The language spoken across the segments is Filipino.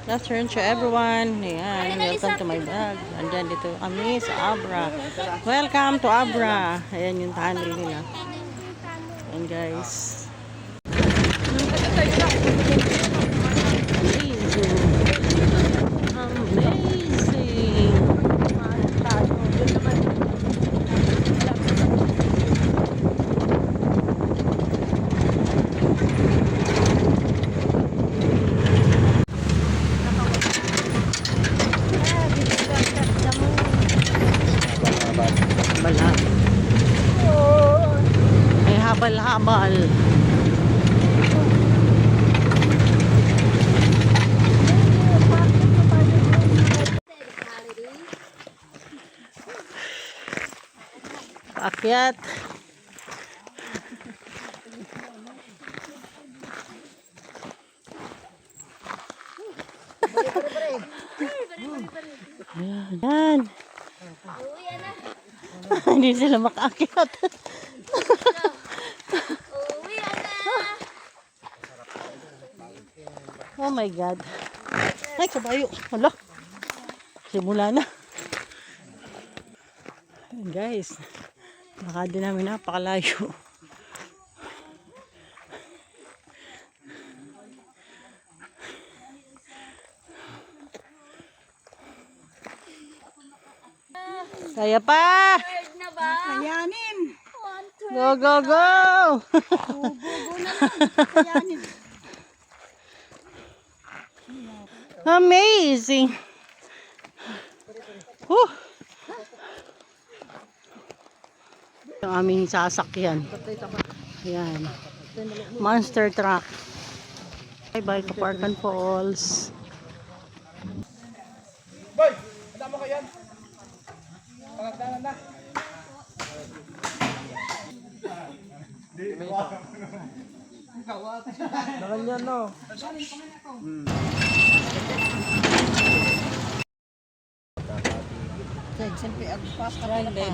Good afternoon to everyone. Ayan, welcome to my vlog. Andyan dito kami sa Abra. Welcome to Abra. Ayan yung tunnel nila. Ayan guys. Amazing. Balak. May habal-habal. Paakyat. Ayan. Hindi sila makaakyat. Oh my God. Ay, kabayo. Hala. Simula na. Ayan guys. Baka din namin napakalayo. Kaya pa! Kayanin! Go, go, go! Go na lang. Kayanin. Amazing! Whew! Yung aming sasakyan. Ayan. Monster truck. Bye-bye, Kaparkan Falls. Boy, ada mo kayo? Pagkakanan na. Nakal yan, no? Siyempre, agpas ka pala pa.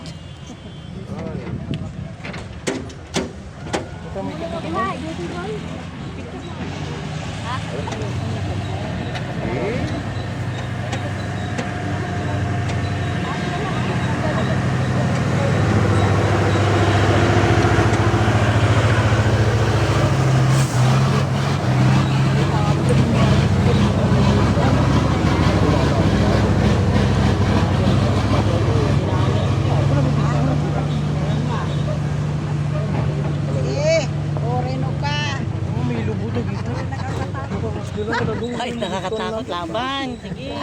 Ay, nakakatakot laban. Sige.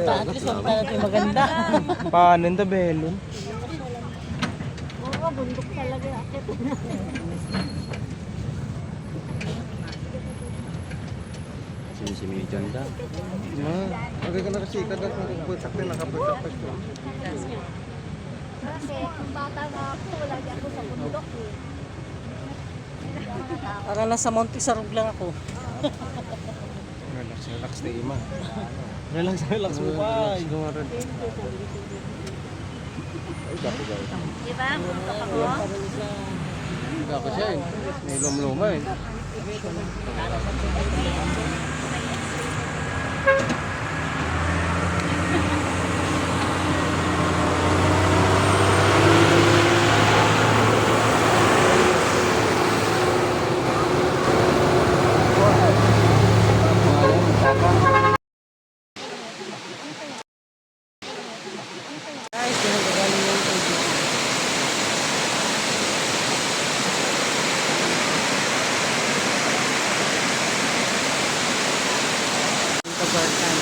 At least makita natin maganda. Paano yung tabelon? Oo, bundok talaga. Si Median da. Okay ka na kasi kada kung puputak din nakaputak pa siya. Kasi, kung bata nga ako, wala di ako sa bundok eh. Para nasa Mount Isarog lang ako. Relax, relax na ima. Relax, relax mo pa. Gumaran. Ay, gapo gapo. Diba? Bundok ako. Gapo siya eh. May luma eh. Guys, pinagagaling yung tubig. Kaparkan.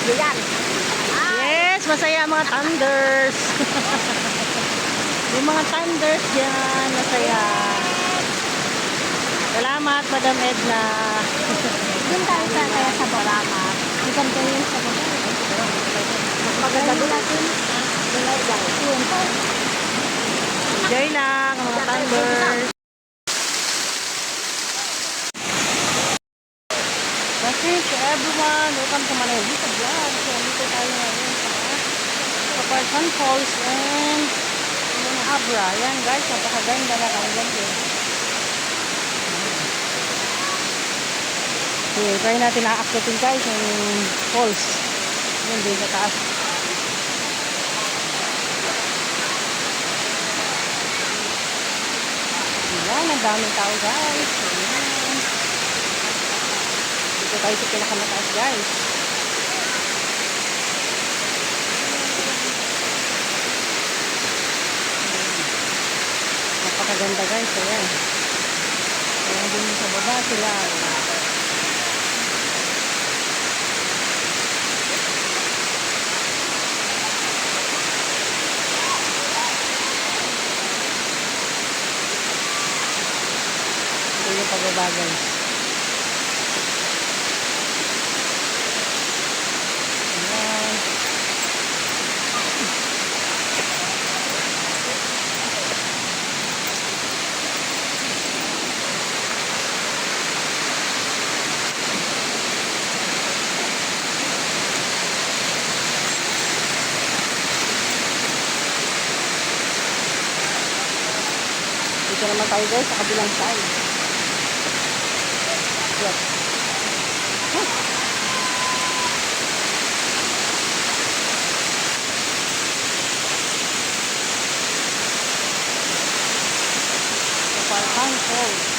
Yan. Yes, masaya ang mga thunders. Yung mga thunders yan, masaya. Salamat, Madam Edna. Doon tayo kaya sa Balamat. Ikan kayo yung sa Balamat. Mas maganda doon natin. Yun po. Enjoy lang ang mga thunders. Kasi to everyone, welcome to Manalita Vlog. So, dito tayo ngayon sa Parkhan Falls and Abra. Yan guys, napakaganda na kanilang yun. Okay, try natin na-actutin guys yung falls. Yan din sa taas. Yan, ang daming tao guys. Ayan. Dito tayo sa pinakamataas guys. Napakaganda guys. Ayan. Ayan din sa baba sila. Ito yung pababa guys. Ayan. Dito naman tayo guys sa kabilang side. Yes. Sa Parkhan Falls.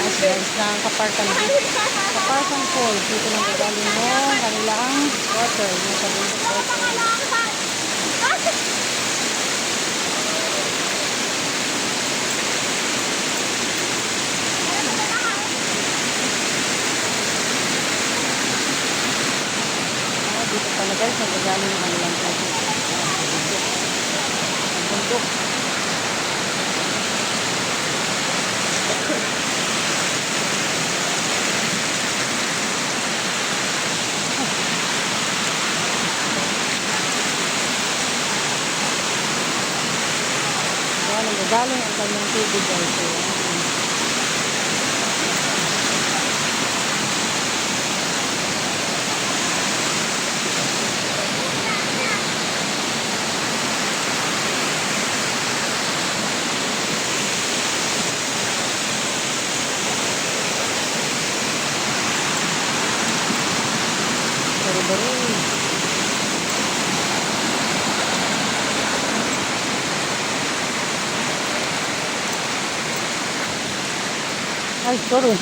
taas guys ng Kaparkan Falls. Dito nang gagaling yung kanilang water. Nasa bundok water. Dito pala guys, nagagaling yung kanilang water. Bundok. Yan, nagagaling ang kanyang tubig guys. Ayan. Baru-baru. Ay, sorry.